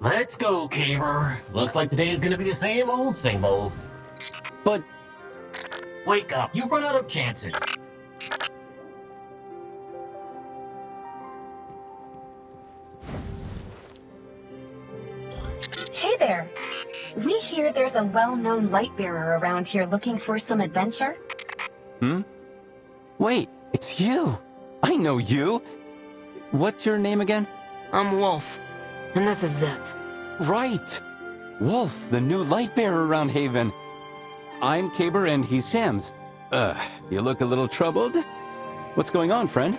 Let's go, Kabr. Looks like today's gonna be the same old, same old. But Wake up, you've run out of chances. Hey there. We hear there's a well-known light bearer around here looking for some adventure. wait, it's you. I know you. What's your name again? I'm Wolf, and this is Zip. Right. Wolf, the new light bearer around Haven. I'm Kabr and he's Shams. You look a little troubled. What's going on, friend?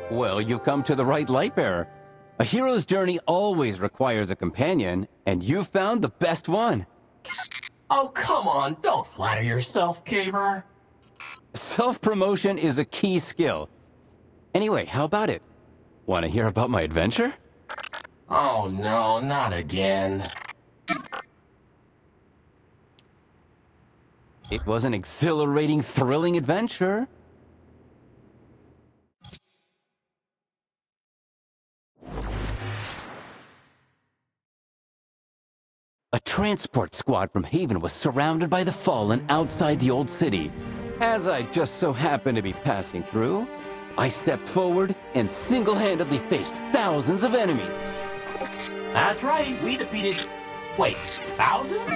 Well, you've come to the right light bearer. A hero's journey always requires a companion, and you found the best one. Oh, come on, don't flatter yourself, Kabr. Self-promotion is a key skill. Anyway, how about it? Want to hear about my adventure? Oh no, not again. It was an exhilarating, thrilling adventure. A transport squad from Haven was surrounded by the Fallen outside the old city. As I just so happened to be passing through, I stepped forward and single-handedly faced thousands of enemies. That's right, we defeated... Wait, thousands?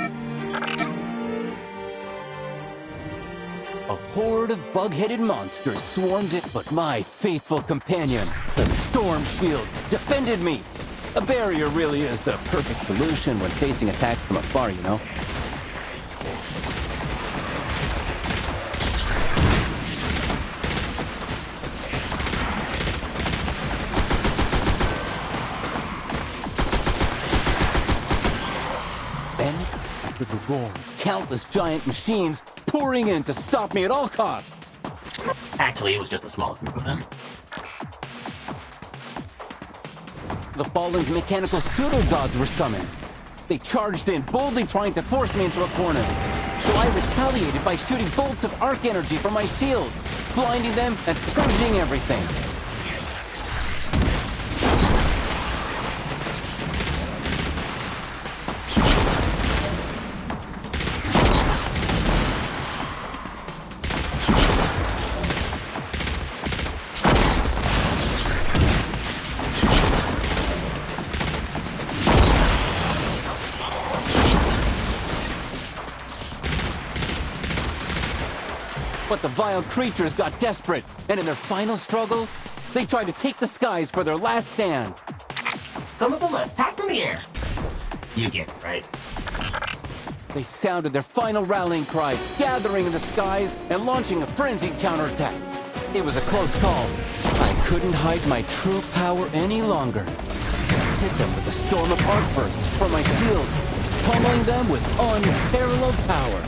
A horde of bug-headed monsters swarmed it, but my faithful companion, the Storm Shield, defended me. A barrier really is the perfect solution when facing attacks from afar, you know? Then, after the roar of countless giant machines pouring in to stop me at all costs. Actually, it was just a small group of them. The Fallen's mechanical pseudo-gods were summoned. They charged in, boldly trying to force me into a corner. So I retaliated by shooting bolts of arc energy from my shield, blinding them and purging everything. But the vile creatures got desperate, and in their final struggle, they tried to take the skies for their last stand. Some of them attacked from the air. You get it, right? They sounded their final rallying cry, gathering in the skies and launching a frenzied counterattack. It was a close call. I couldn't hide my true power any longer. I hit them with a storm of arc bursts from my shield, pummeling them with unparalleled power.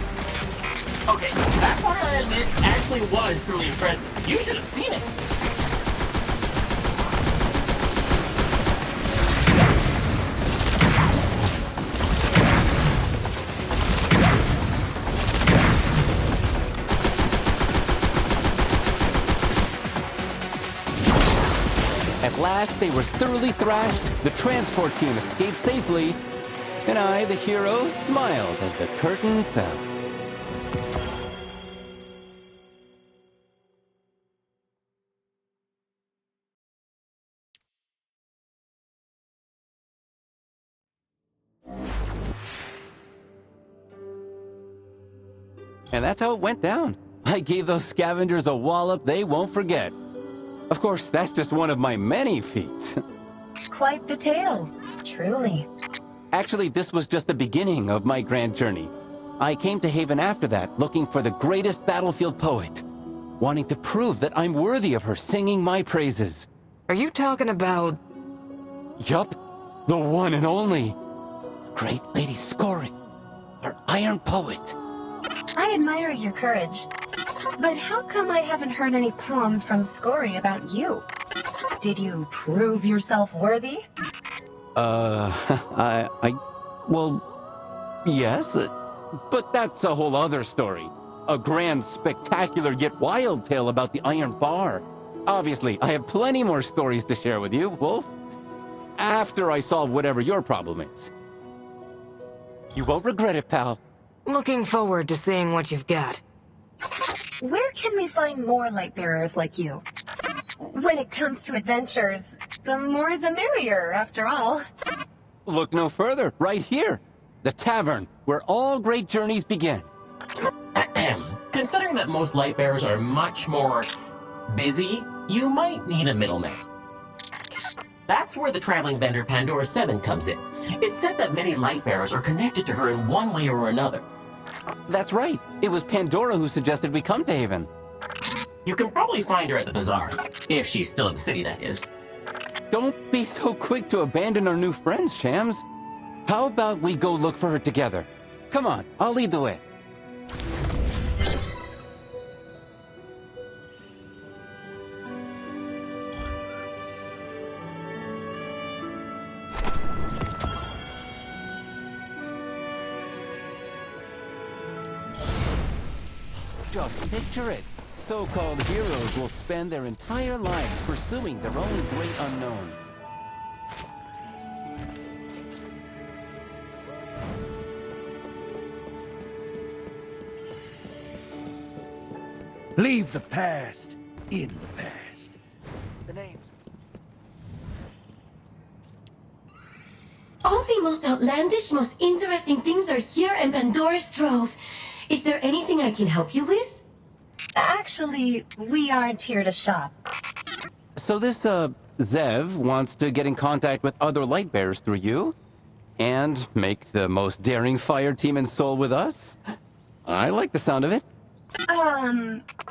Okay, that part I admit actually was truly impressive. You should have seen it. At last, they were thoroughly thrashed, the transport team escaped safely, and I, the hero, smiled as the curtain fell. And that's how it went down. I gave those scavengers a wallop they won't forget. Of course, that's just one of my many feats. Quite the tale, truly. Actually, this was just the beginning of my grand journey. I came to Haven after that, looking for the greatest battlefield poet, wanting to prove that I'm worthy of her singing my praises. Are you talking about... Yup, the one and only. Great Lady Scoring, her iron poet. I admire your courage. But how come I haven't heard any poems from Scory about you? Did you prove yourself worthy? Well, yes, but that's a whole other story. A grand, spectacular, yet wild tale about the Iron Bar. Obviously, I have plenty more stories to share with you, Wolf. after I solve whatever your problem is. You won't regret it, pal. Looking forward to seeing what you've got. Where can we find more light bearers like you? When it comes to adventures, the more the merrier, after all. Look no further, right here. The tavern, where all great journeys begin. Considering that most light bearers are much more busy, you might need a middleman. That's where the traveling vendor Pandora 7 comes in. It's said that many light bearers are connected to her in one way or another. That's right. It was Pandora who suggested we come to Haven. You can probably find her at the bazaar, if she's still in the city, that is. Don't be so quick to abandon our new friends, Shams. How about we go look for her together? Come on, I'll lead the way. Just picture it. So-called heroes will spend their entire lives pursuing their own great unknown. Leave the past in the past. The names. All the most outlandish, most interesting things are here in Pandora's Trove. Is there anything I can help you with? Actually, we aren't here to shop. So this, Zev wants to get in contact with other light bearers through you? And make the most daring fire team in Seoul with us? I like the sound of it.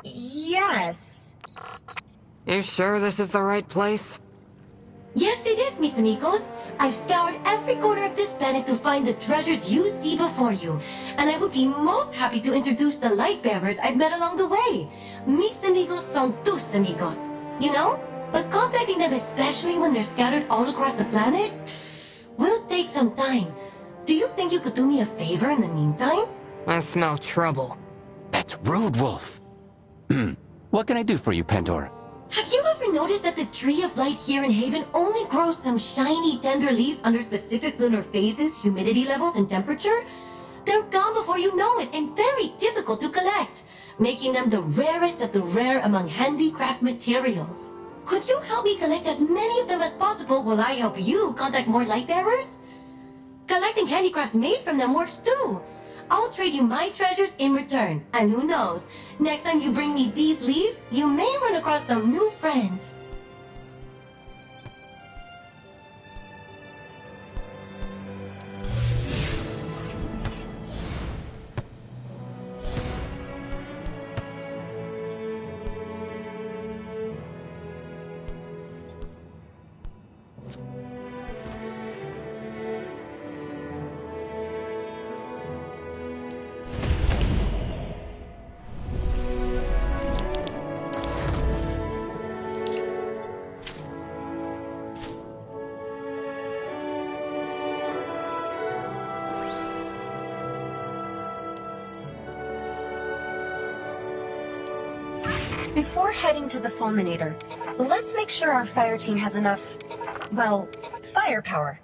Yes. You sure this is the right place? Yes, it is, mis amigos. I've scoured every corner of this planet to find the treasures you see before you. And I would be most happy to introduce the light bearers I've met along the way. Mis amigos son tus amigos. You know? But contacting them, especially when they're scattered all across the planet, will take some time. Do you think you could do me a favor in the meantime? I smell trouble. That's rude, Wolf. What can I do for you, Pandora? Have you ever noticed that the tree of light here in Haven only grows some shiny, tender leaves under specific lunar phases, humidity levels, and temperature? They're gone before you know it and very difficult to collect, making them the rarest of the rare among handicraft materials. Could you help me collect as many of them as possible while I help you contact more light bearers? Collecting handicrafts made from them works too. I'll trade you my treasures in return, and who knows, next time you bring me these leaves, you may run across some new friends. Before heading to the Fulminator, let's make sure our fire team has enough, well, firepower.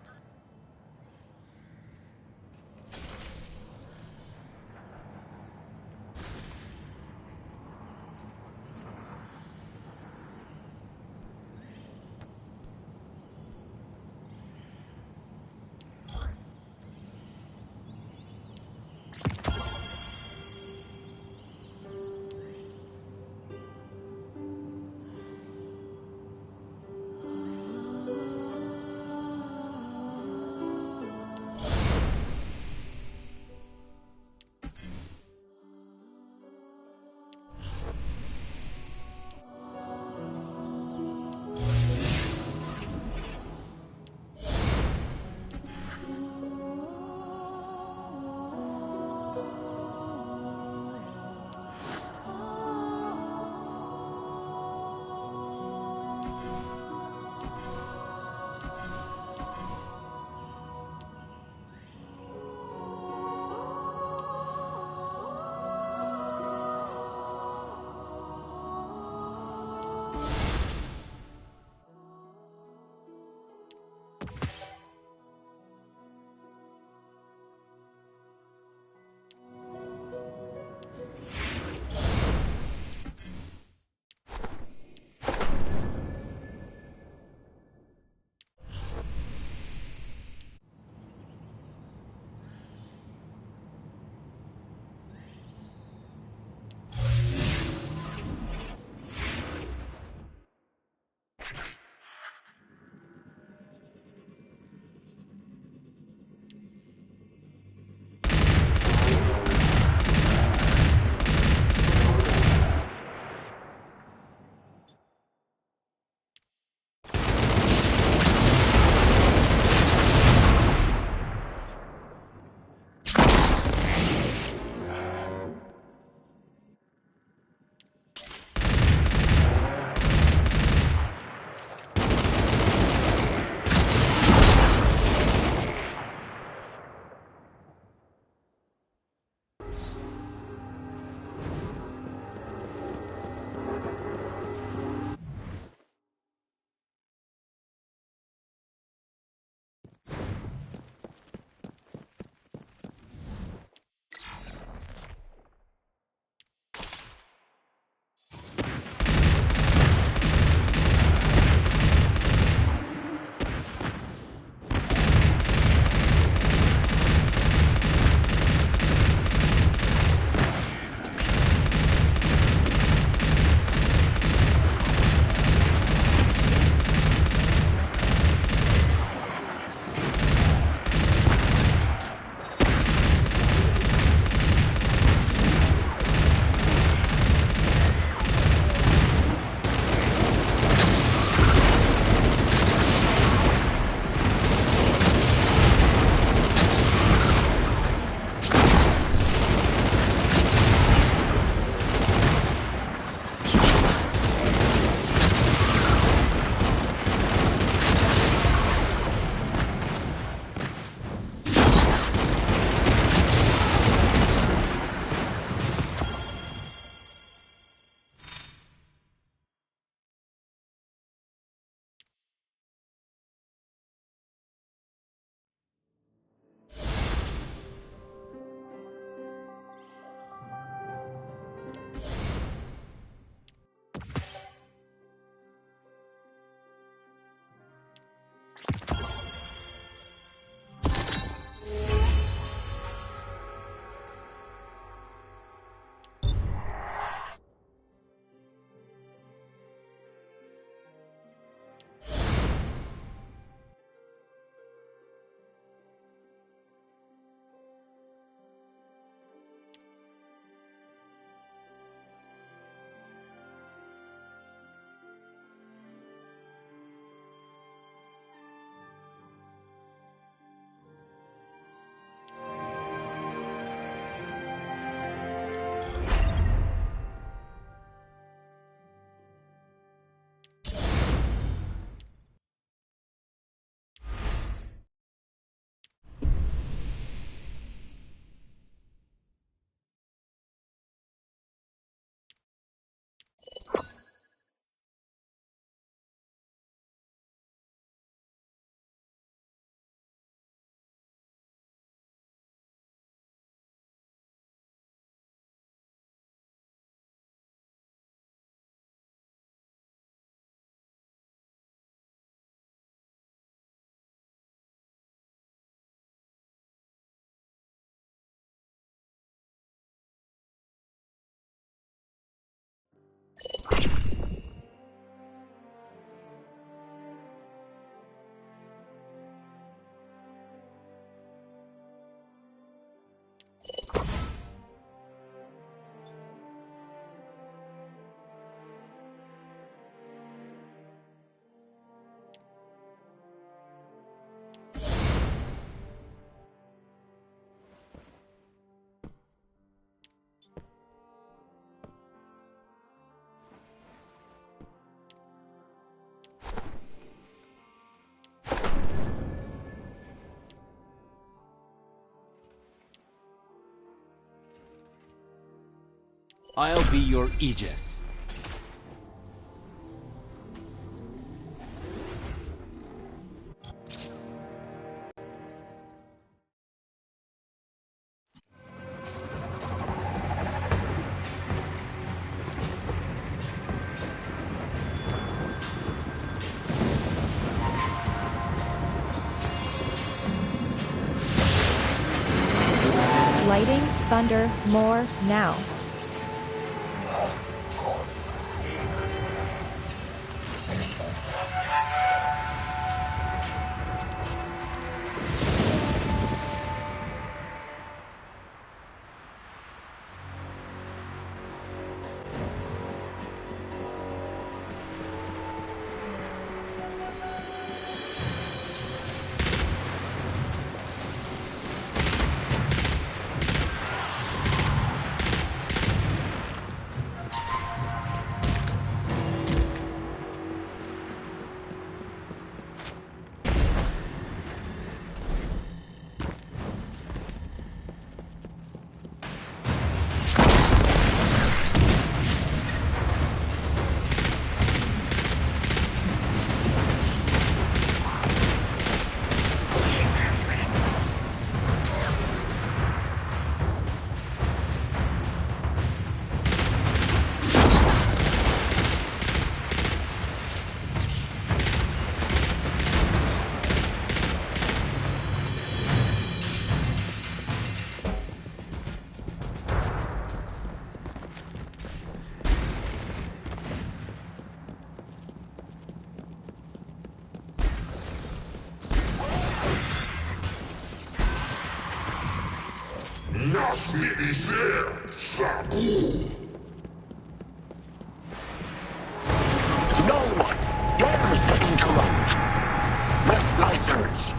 I'll be your Aegis. Lighting, thunder, more, now. Nas mi iser, Sabu! No one dares to interrupt! The Slicers!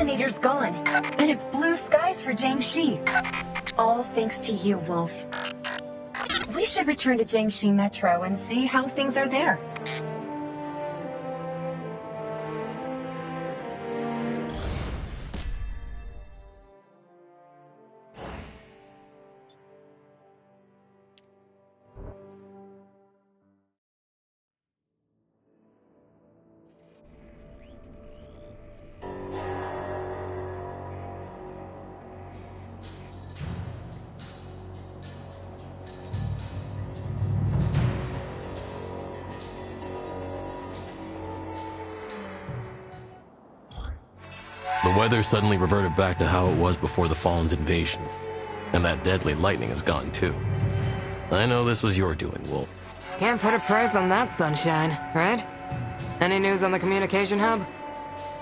Fulminator's gone, and it's blue skies for Jiangshi. All thanks to you, Wolf. We should return to Jiangshi Metro and see how things are there. The weather suddenly reverted back to how it was before the Fallen's invasion. And that deadly lightning is gone too. I know this was your doing, Wolf. Can't put a price on that sunshine, right? Any news on the communication hub?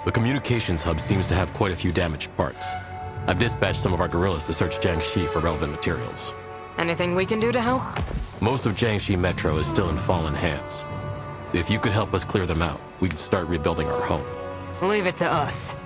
The communications hub seems to have quite a few damaged parts. I've dispatched some of our guerrillas to search Jiangshi for relevant materials. Anything we can do to help? Most of Jiangshi Metro is still in Fallen hands. If you could help us clear them out, we could start rebuilding our home. Leave it to us.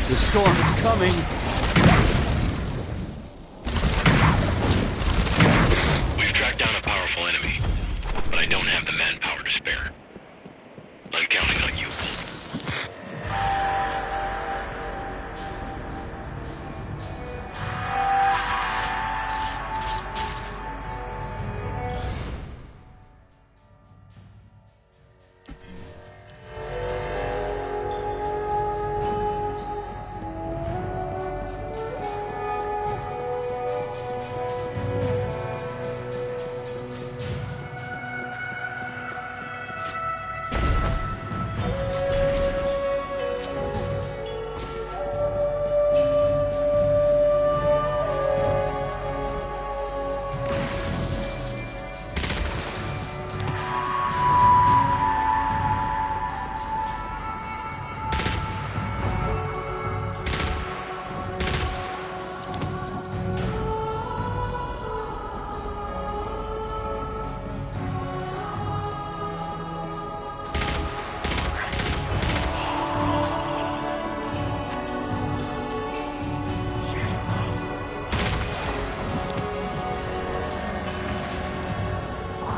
The storm is coming. We've tracked down a powerful enemy, but I don't have the manpower to spare. I'm counting on you.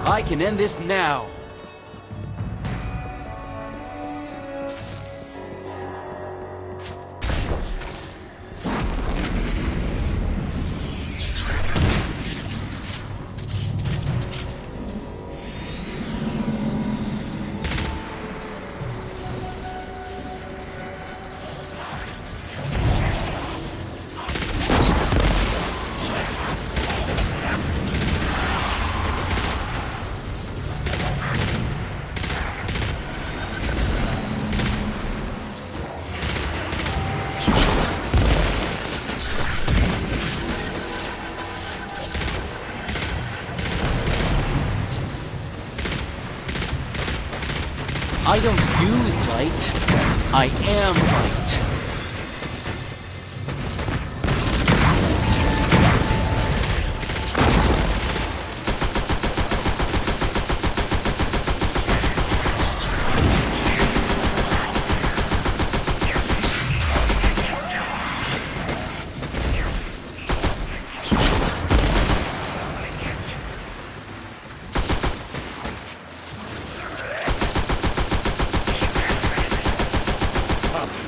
I can end this now. I don't use light. I am light.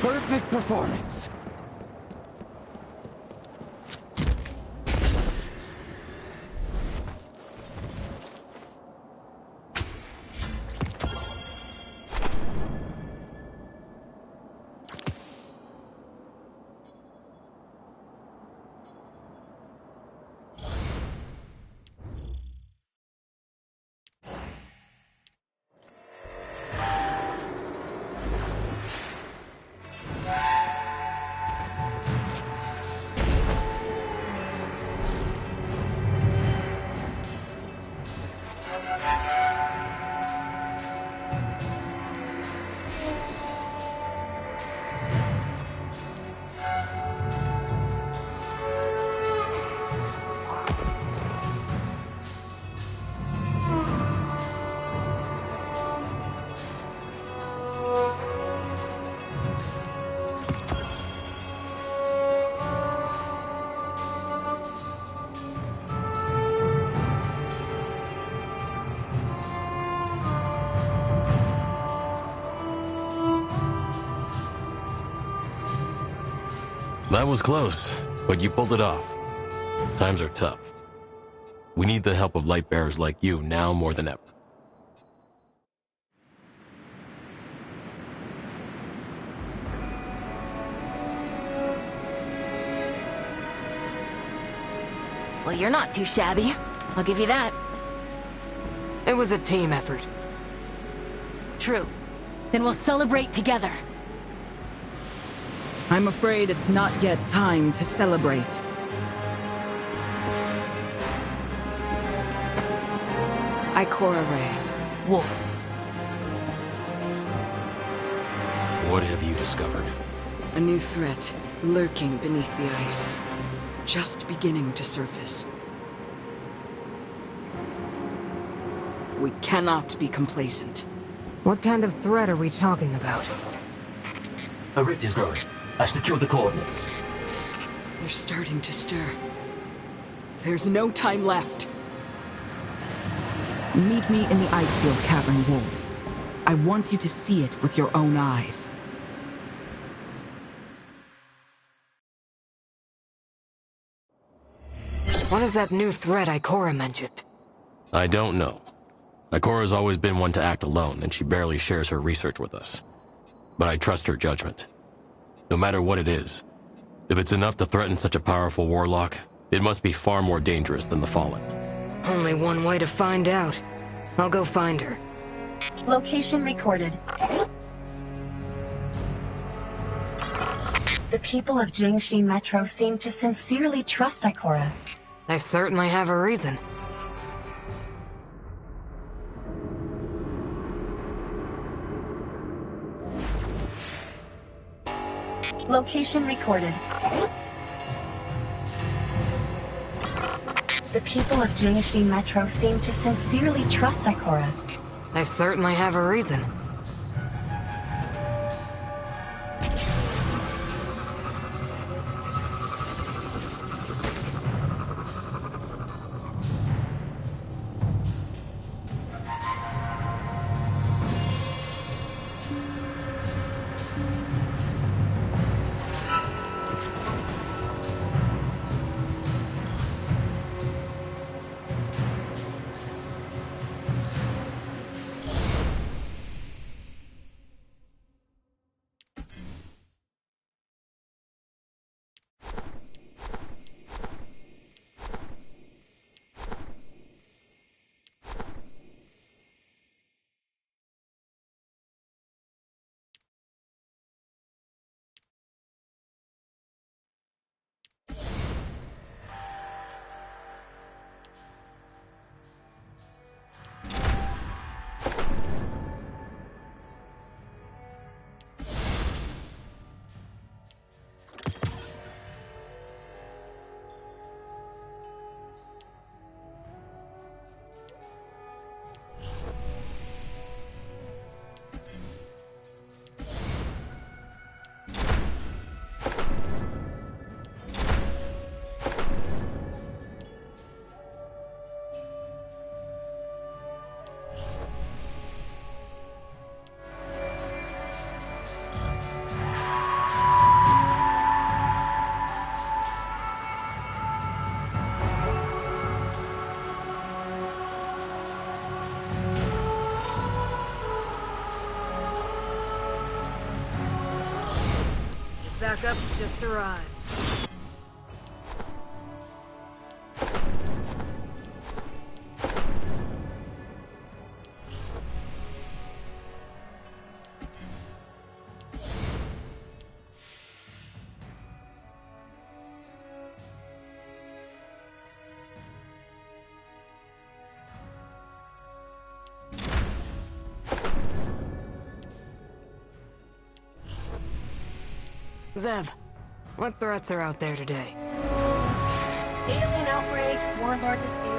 Perfect performance. That was close, but you pulled it off. Times are tough. We need the help of light bearers like you now more than ever. Well, you're not too shabby. I'll give you that. It was a team effort. True. Then we'll celebrate together. I'm afraid it's not yet time to celebrate. Ikora Ray. Wolf. What have you discovered? A new threat, lurking beneath the ice. Just beginning to surface. We cannot be complacent. What kind of threat are we talking about? A rift is growing. I've secured the coordinates. They're starting to stir. There's no time left. Meet me in the Icefield Cavern, Wolf. I want you to see it with your own eyes. What is that new threat Ikora mentioned? I don't know. Ikora's always been one to act alone, and she barely shares her research with us. But I trust her judgment. No matter what it is, if it's enough to threaten such a powerful warlock, it must be far more dangerous than the Fallen. Only one way to find out. I'll go find her. Location recorded. The people of Jiangshi Metro seem to sincerely trust Ikora. They certainly have a reason. Location recorded. The people of Jiangshi Metro seem to sincerely trust Ikora. They certainly have a reason. Backup's just arrived. Zev, what threats are out there today? Alien outbreak, warlord disputes.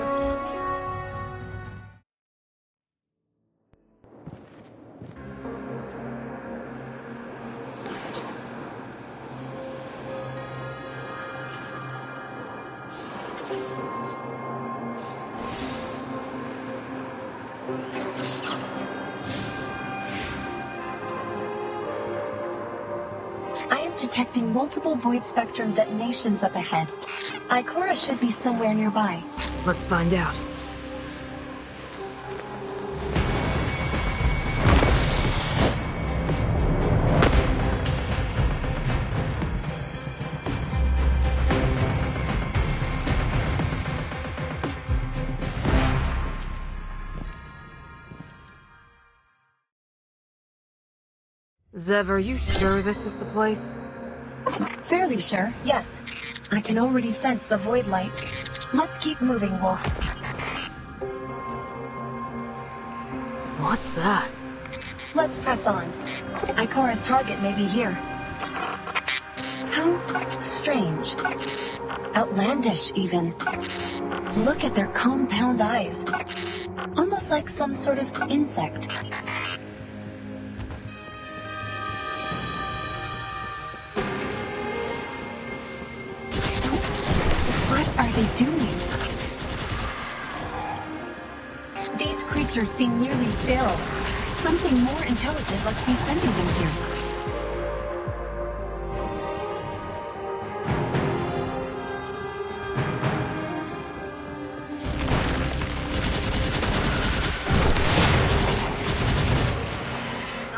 I am detecting multiple void spectrum detonations up ahead. Ikora should be somewhere nearby. Let's find out. Zev, are you sure this is the place? Fairly sure, yes. I can already sense the void light. Let's keep moving, Wolf. What's that? Let's press on. Ikora's target may be here. How strange. Outlandish, even. Look at their compound eyes. Almost like some sort of insect. What are they doing? These creatures seem nearly feral. Something more intelligent must be sending them here.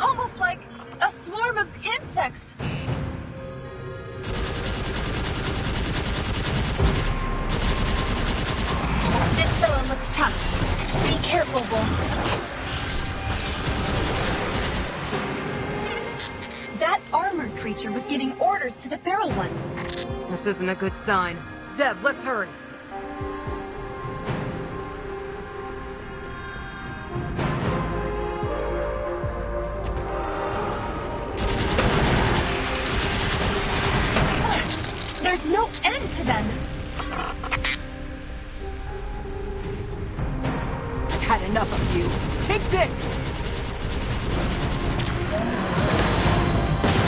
Almost like a swarm of insects. This fella looks tough. Be careful, Wolf. That armored creature was giving orders to the feral ones. This isn't a good sign. Zev, let's hurry. There's no end to them. Had enough of you. Take this!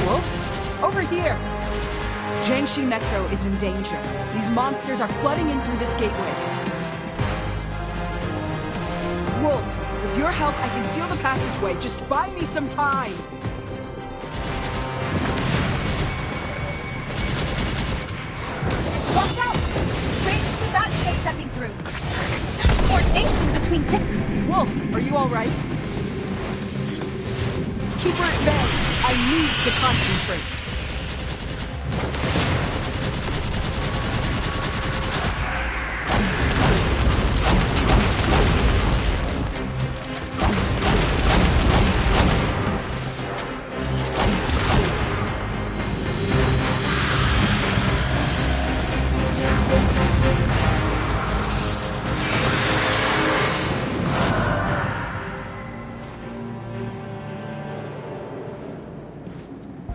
Wolf? Over here! Jiangshi Metro is in danger. These monsters are flooding in through this gateway. Wolf, with your help, I can seal the passageway. Just buy me some time! Watch out! Strange to that space stepping through. Such coordination between Wolf, are you alright? Keep her at bay. I need to concentrate.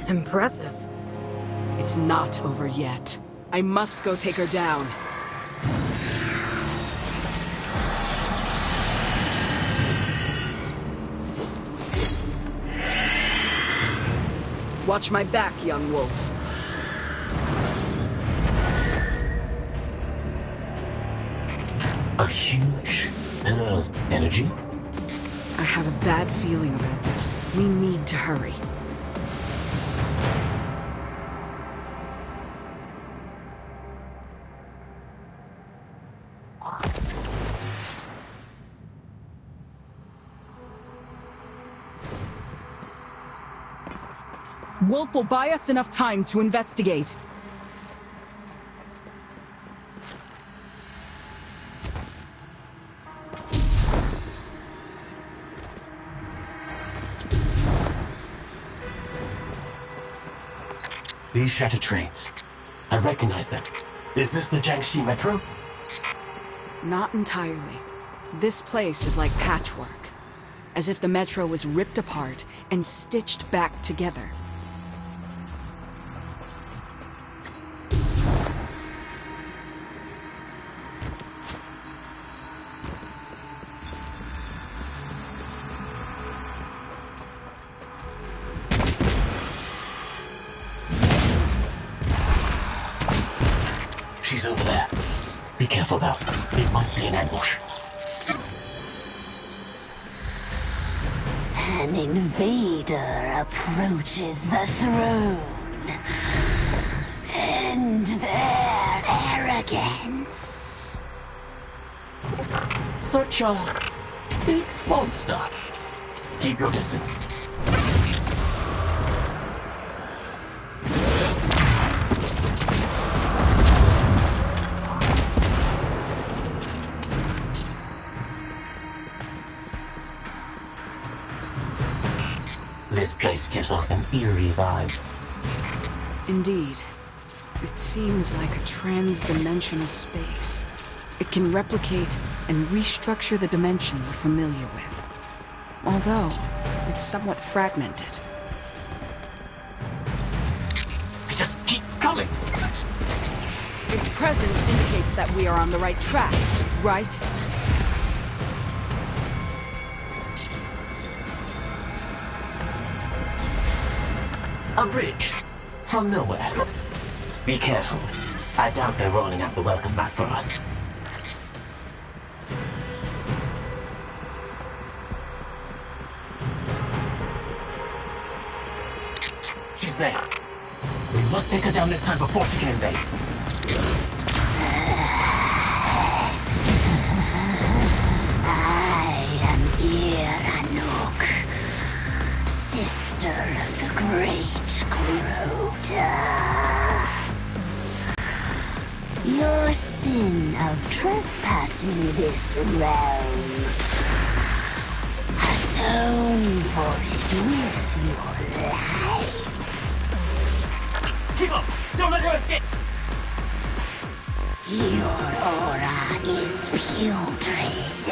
Impressive. It's not over yet. I must go take her down. Watch my back, young wolf. A huge bit of energy? I have a bad feeling about this. We need to hurry. Wolf will buy us enough time to investigate. These shattered trains. I recognize them. Is this the Jiangshi Metro? Not entirely. This place is like patchwork. As if the metro was ripped apart and stitched back together. She's over there. Be careful though. It might be an ambush. An invader approaches the throne. End their arrogance. Such a big monster. Keep your distance. This place gives off an eerie vibe. Indeed. It seems like a trans-dimensional space. It can replicate and restructure the dimension we're familiar with. Although, it's somewhat fragmented. We just keep coming. Its presence indicates that we are on the right track, right? A bridge. From nowhere. Be careful. I doubt they're rolling out the welcome mat for us. She's there. We must take her down this time before she can invade. I am Iranok, sister of the great Crota. Your sin of trespassing this realm. Atone for it with your life. Keep up! Don't let her escape! Your aura is putrid.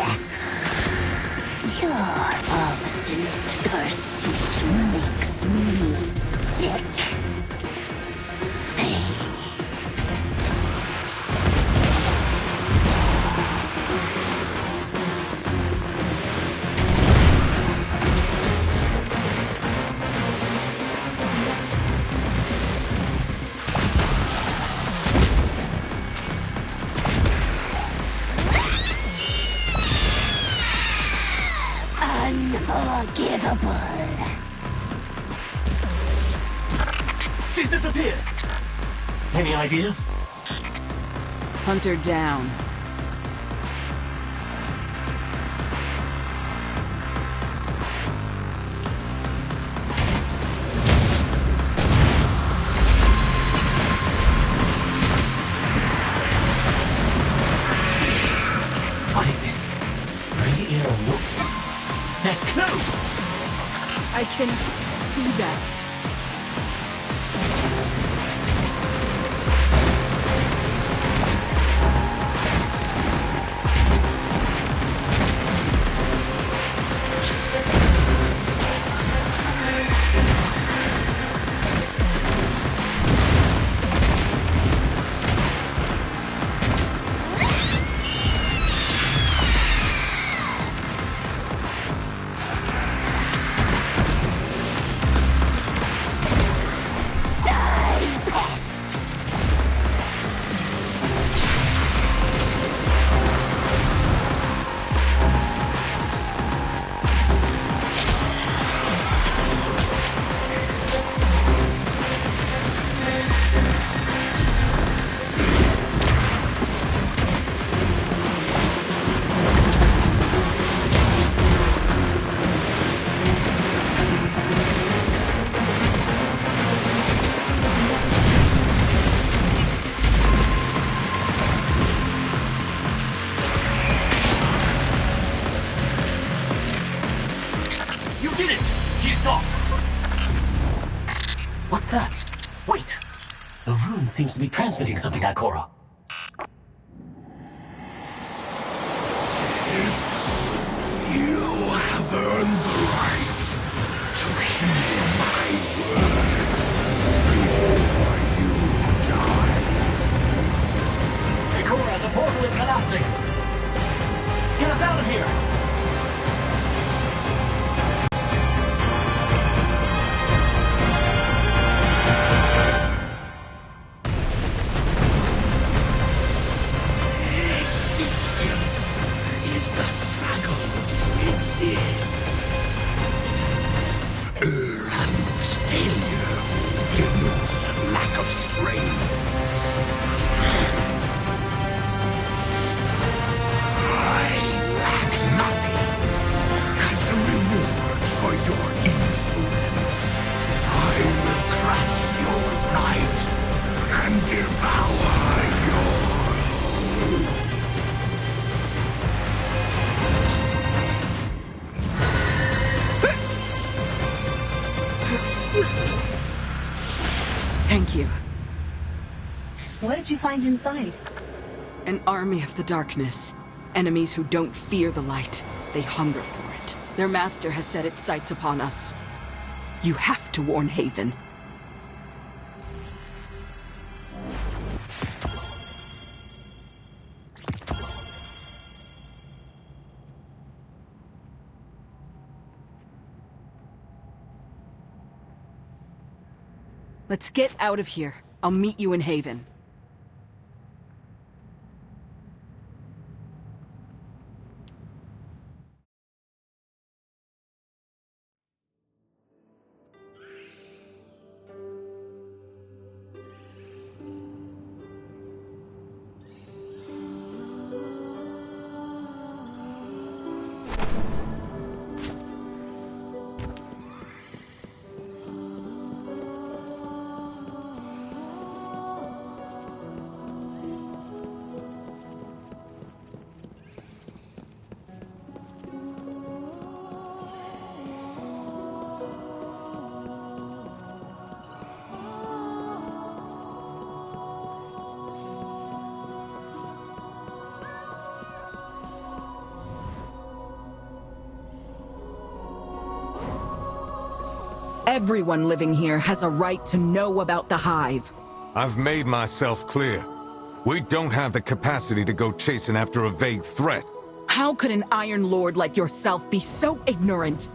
Your obstinate pursuit makes me sick. Unforgivable. She's disappeared. Any ideas? Hunt her down. What is this? Three ear looks. They're close! I can see that. room seems to be transmitting something, Ikora. You have earned the right to hear my words before you die. Ikora, the portal is collapsing! Get us out of here! Existence is the struggle to exist. Ranuk's failure denotes lack of strength. I lack nothing. As a reward for your insolence, I will crush your light and devour your home. Thank you. What did you find inside? An army of the darkness. Enemies who don't fear the light. They hunger for it. Their master has set its sights upon us. You have to warn Haven. Let's get out of here. I'll meet you in Haven. Everyone living here has a right to know about the Hive. I've made myself clear. We don't have the capacity to go chasing after a vague threat. How could an Iron Lord like yourself be so ignorant?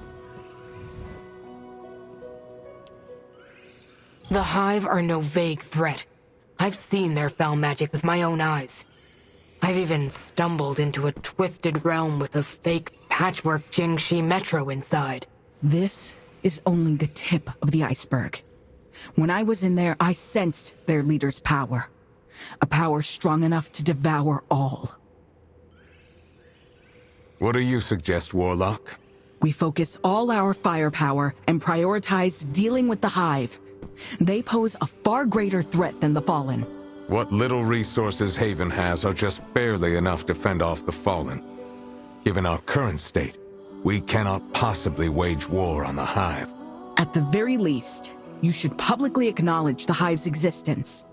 The Hive are no vague threat. I've seen their foul magic with my own eyes. I've even stumbled into a twisted realm with a fake patchwork Jiangshi metro inside. This is only the tip of the iceberg. When I was in there, I sensed their leader's power. A power strong enough to devour all. What do you suggest, Warlock? We focus all our firepower and prioritize dealing with the Hive. They pose a far greater threat than the Fallen. What little resources Haven has are just barely enough to fend off the Fallen. Given our current state, we cannot possibly wage war on the Hive. At the very least, you should publicly acknowledge the Hive's existence.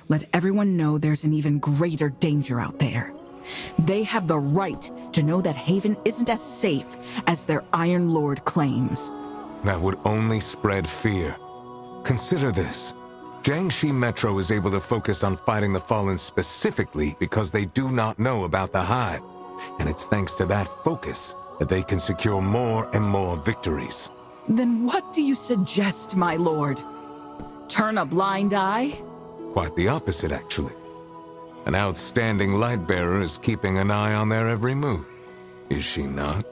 Let everyone know there's an even greater danger out there. They have the right to know that Haven isn't as safe as their Iron Lord claims. That would only spread fear. Consider this. Jiangshi Metro is able to focus on fighting the Fallen specifically because they do not know about the Hive. And it's thanks to that focus that they can secure more and more victories. Then what do you suggest, my lord? Turn a blind eye? Quite the opposite, actually. An outstanding light-bearer is keeping an eye on their every move. Is she not?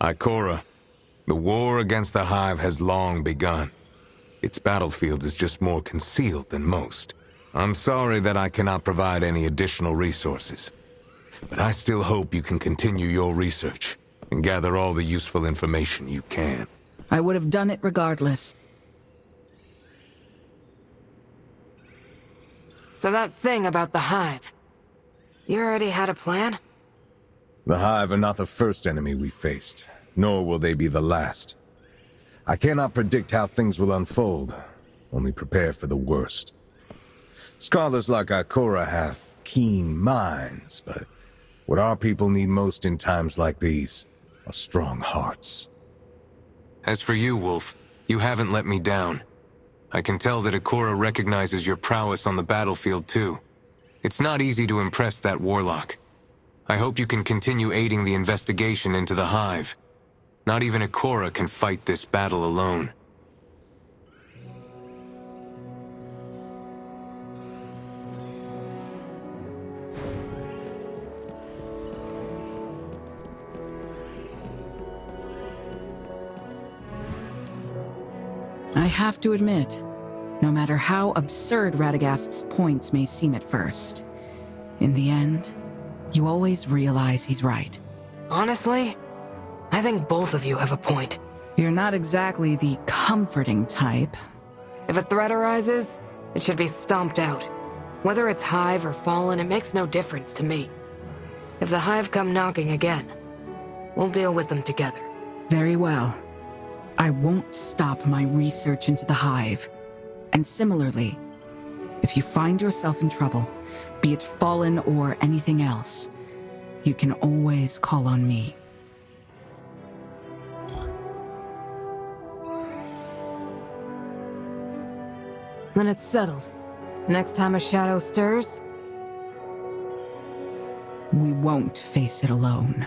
Ikora, the war against the Hive has long begun. Its battlefield is just more concealed than most. I'm sorry that I cannot provide any additional resources. But I still hope you can continue your research and gather all the useful information you can. I would have done it regardless. So that thing about the Hive, you already had a plan? The Hive are not the first enemy we faced, nor will they be the last. I cannot predict how things will unfold, only prepare for the worst. Scholars like Ikora have keen minds, but what our people need most in times like these are strong hearts. As for you, Wolf, you haven't let me down. I can tell that Ikora recognizes your prowess on the battlefield too. It's not easy to impress that warlock. I hope you can continue aiding the investigation into the Hive. Not even Ikora can fight this battle alone. I have to admit, no matter how absurd Radagast's points may seem at first, in the end, you always realize he's right. Honestly, I think both of you have a point. You're not exactly the comforting type. If a threat arises, it should be stomped out. Whether it's Hive or Fallen, it makes no difference to me. If the Hive come knocking again, we'll deal with them together. Very well. I won't stop my research into the Hive. And similarly, if you find yourself in trouble, be it Fallen or anything else, you can always call on me. Then it's settled. Next time a shadow stirs, We won't face it alone.